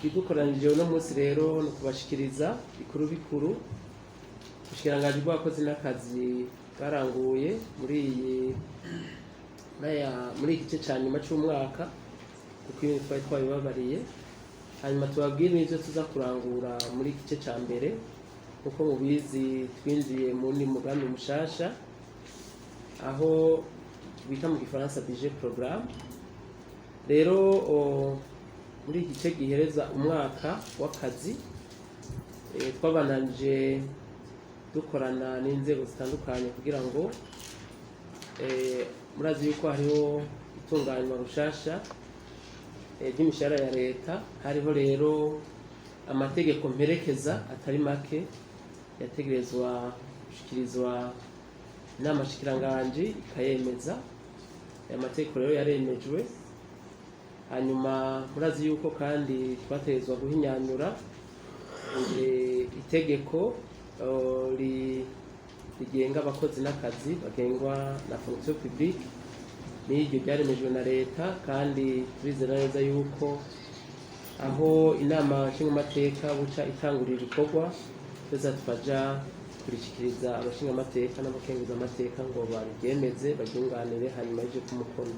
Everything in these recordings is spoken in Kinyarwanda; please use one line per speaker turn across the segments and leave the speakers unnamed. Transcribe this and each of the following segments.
ikidukoranije uno munsi rero no kubashikiriza bikuru bikuru ubushikiranganje bw'abakozi n'akazi baranguye muri iki gice cya nyuma cy'umwaka kuko ibintu twari twabibabariye, hanyuma tubabwire n'ibyo tuza kurangura muri iki gice cya mbere. Kuko mubizi twinjiye muri mugambi mushasha aho bita mu gifaransa budget programme. Rero muri iki gice gihereza umwaka w'akazi twabananje dukorana n'inzego zitandukanye kugira ngo murazi yuko hariho itunganywa rushasha ry'imishahara ya leta. Hariho rero amategeko mperekeza atari make yategerezwa gushikirizwa inama shikiranganje ikayemeza. Aya mategeko rero yaremejwe, hanyuma murazi yuko kandi twategezwa guhinyanyura itegeko rigenga abakozi n'akazi bagengwa na fonction publique. N'iryo ryaremejwe na leta kandi turizera neza yuko aho inama nshingamateka buca itangurira ibikorwa tuza tukaja kurishikiriza abashingamateka n'abakenguzamateka ngo baryemeze baryunganire hanyuma y'ivyo kumukono.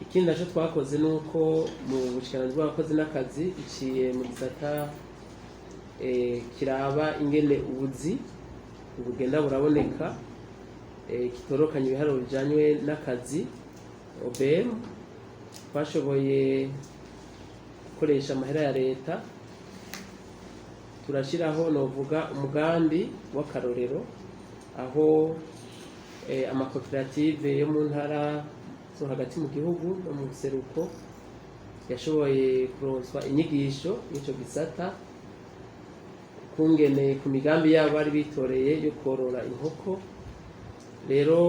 Ikindi naco twakoze nuko mu bushikiranganje bw'abakozi n'akazi iciye mu gisata kiraba ingene ubuzi bugenda buraboneka kitorokanye ibiharuro bijanywe n'akazi OBM. Twashoboye gukoresha amahera ya leta turashiraho novuga umugambi w'akarorero aho amakoperative yo mu ntara zo hagati mu gihugu no mu seruko yashoboye kuronswa inyigisho n'ico gisata kungene ku migambi yabo bari bitoreye yo korora inkoko. Rero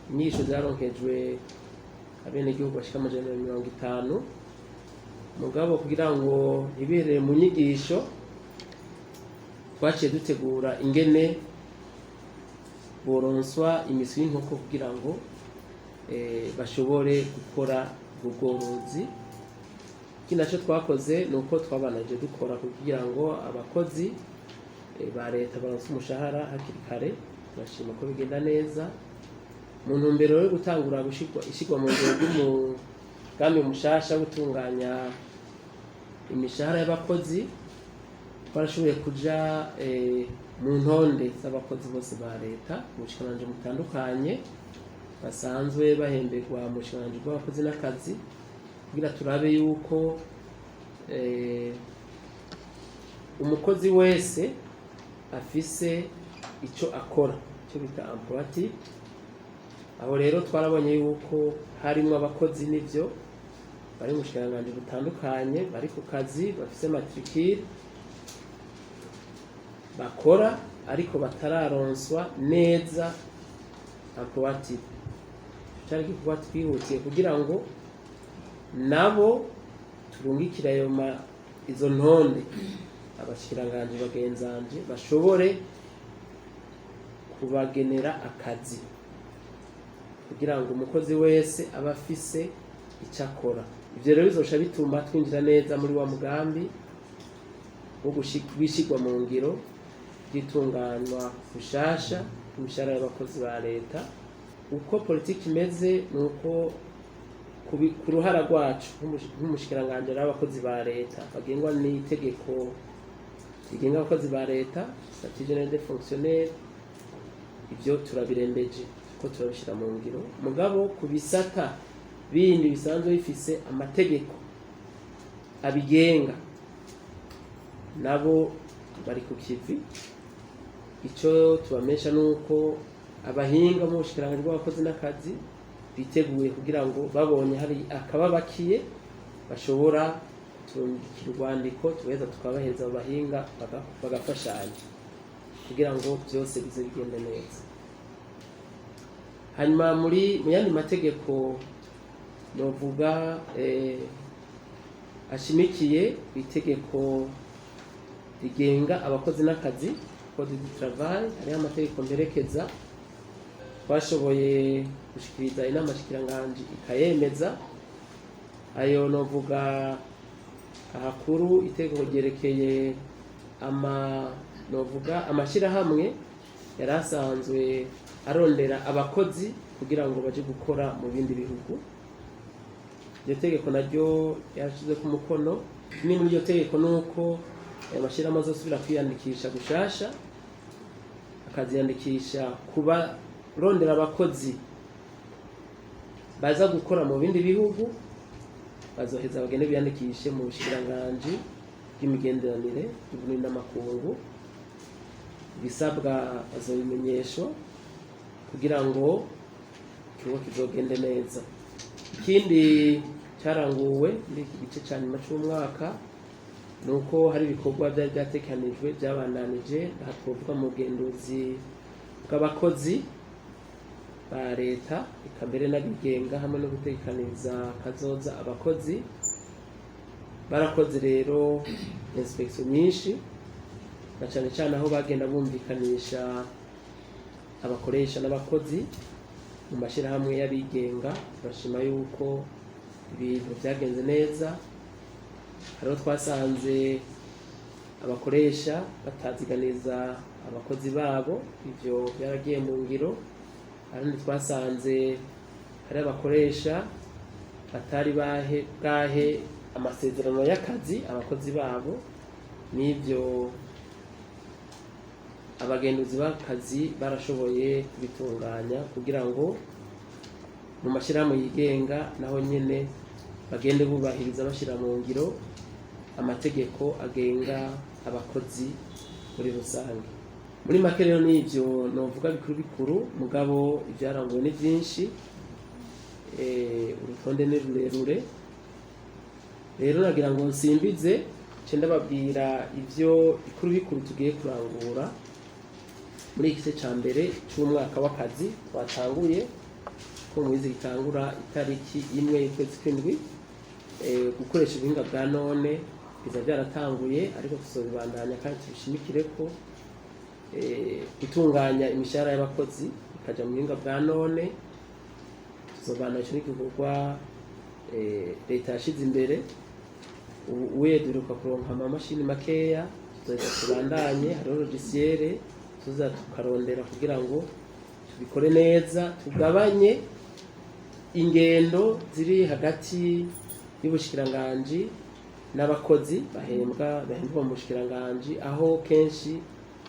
inyigisho zaronkejwe abenegihugu bashika 150. Mugabo kugira ngo ibereye mu nyigisho twaciye dutegura ingene boronswa imiswi y'inkoko kugira ngo bashobore gukora ubworozi. Ikindi naco twakoze nuko twabanaje dukora kugira ngo abakozi ba leta baronse umushahara hakiri kare. Turashima ko bigenda neza mu ntumbero yo gutangura ishigwa mu ngiro ry'umugambi mushasha gutunganya imishahara y'abakozi. Twarashoboye kuja mu ntonde z'abakozi bose ba leta mu bushikiranganje butandukanye basanzwe bahemberwa mu bushikiranganje bw'abakozi n'akazi kugira turabe yuko umukozi wese afise ico akora cyo bita employé. Aho rero twarabonye yuko harimo abakozi n'ivyo bari mu bushikiranganje butandukanye bari ku kazi bafise matricule bakora ariko batararonswa neza employé. Cyari kuba twihutiye kugira ngo nabo turungikira izo ntonde abashikiranganje bagenzanje bashobore kubagenera akazi kugira ngo umukozi wese aba afise icyo akora. Ivyo rero bizosha bituma twinjira neza muri wa mugambi wo gushigwa mu ngiro ry'itunganywa bushasha imishahara y'abakozi ba leta. Uko politiki imeze nuko ku ruhara rwacu nk'umushikiranganje n'abakozi ba leta bagengwa n'itegeko rigenga abakozi ba leta statut général des fonctionnaires. Ivyo turabirembeje ko turabishira mu ngiro. Mugabo ku bisata bindi bisanzwe bifise amategeko abigenga nabo bari ku kivi. Ico tubamesha nuko abahinga mu bushikiranganje bw'abakozi n'akazi biteguye kugira ngo babonye hari akababakiye bashobora turungikira urwandiko tugaheza tukabaheza abahinga bagafashanya kugira ngo byose bize bigende neza. Hanyuma mu yandi mategeko novuga ashimikiye itegeko rigenga abakozi n'akazi code du travail, hariho amategeko mperekeza twashoboye gushikiriza inama shikiranganje ikayemeza. Ayo novuga ahakuru itegeko ryerekeye novuga amashirahamwe yarasanzwe arondera abakozi kugira ngo baje gukora mu bindi bihugu. Iryo tegeko naryo yarashize ku mukono. Ni muri iryo tegeko nuko amashirahamwe azosubira kwiyandikisha gushasha, akaziyandikisha kuba rondera abakozi baza gukora mu bindi bihugu, bazoheza bagende biyandikishe mu bushikiranganji bw'imigenderanire y'Uburundi n'amakungu. Bisabwa bazobimenyeshwa kugira ngo ikigo kizogende neza. Ikindi cyaranguwe muri iki gice cya nyuma cy'umwaka nuko hari ibikorwa byari byatekanijwe byabandanije, aha twovuga mu bugenduzi bw'abakozi ba leta eka mbere n'abigenga hamwe no gutekaniza kazoza abakozi. Barakoze rero inspection nyinshi, na cyane cyane aho bagenda bumvikanisha abakoresha n'abakozi mu mashirahamwe y'abigenga. Turashima yuko ibintu byagenze neza. Hariho twasanze abakoresha bataziganiza abakozi babo, ivyo byaragiye mu ngiro. Ahandi twasanze hari abakoresha batari bwahe amasezerano y'akazi abakozi babo, n'ivyo abagenduzi b'akazi barashoboye kubitunganya kugira ngo mu mashirahamwe yigenga naho nyene bagende bubahiriza bashira mu ngiro amategeko agenga abakozi muri rusange. Muri make rero n'ivyo novuga bikuru mugabo ivyaranguwe ni vyinshi, urutonde ni rurerure. Rero nagira ngo nsimbize ndababwira ivyo bikuru tugiye kurangura muri iki gice ca mbere c'umwaka w'akazi twatanguye, ko mwizi gitangura itariki 1 y'ukwezi kw'indwi. Gukoresha ubuhinga bwa none biza byaratanguye, ariko tuzobandanya kandi tubishimikire ko gutunganya imishahara y'abakozi ikaja mu buhinga bwa none. Tuzobandanya ico n'igikorwa leta yashize imbere. Ubuye duheruka kuronka amamashini makeya, tuzoza tubandanye. Hariho logiciel tuza tukarondera kugira ngo tubikore neza, tugabanye ingendo ziri hagati y'ubushikiranganji n'abakozi bahembwa mu bushikiranganji, aho kenshi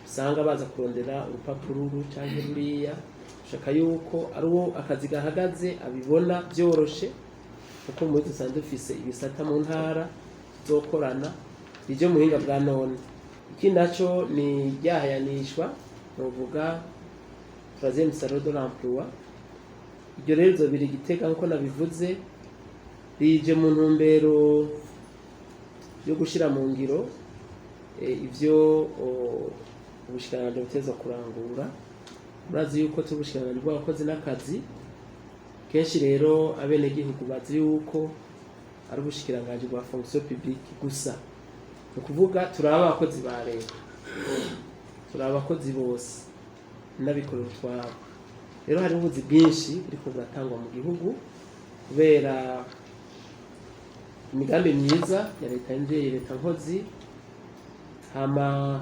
usanga baza kurondera urupapuro cyangwa ruriya. Ushaka yuko ari uwo akazi gahagaze abibona byoroshe, kuko muri dusanzwe dufise ibisata mu ntara tuzokorana ivyo mu buhinga bwa none. Ikindi naco ni ryahayanishwa novuga troisième salaire de l'emploi. Iryo rero zobiri Gitega nkuko nabivuze, rije mu ntumbero yo gushira mu ngiro ivyo ubushikiranganji buteza kurangura. Murazi yuko tubushikiranganji bw'abakozi n'akazi kenshi rero abenegihugu bazi yuko ari ubushikiranganji bwa fonction publique gusa. Ni ukuvuga turaba abakozi ba leta, turaba abakozi bose n'abikorera utwabo. Rero hari ubuzi bwinshi buriko buratangwa mu gihugu kubera imigambi myiza ya leta y'imvyeyi, leta nkozi. Hama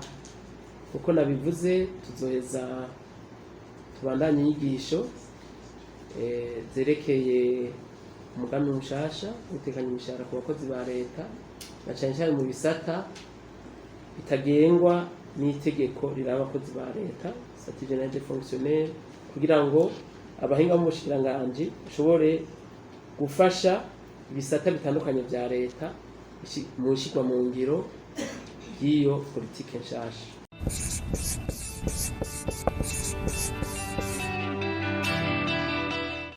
uko nabivuze tuzoheza tubandanye inyigisho zerekeye umugambi mushasha gutekanya imishahara ku bakozi ba leta, na cyane cyane mu bisata bitagengwa n'itegeko riraba abakozi ba leta, statut général des fonctionnaires, kugira ngo abahinga mu bushikiranganji bashobore gufasha ibisata bitandukanye vya leta mu shikwa mu ngiro y'iyo politike nshasha.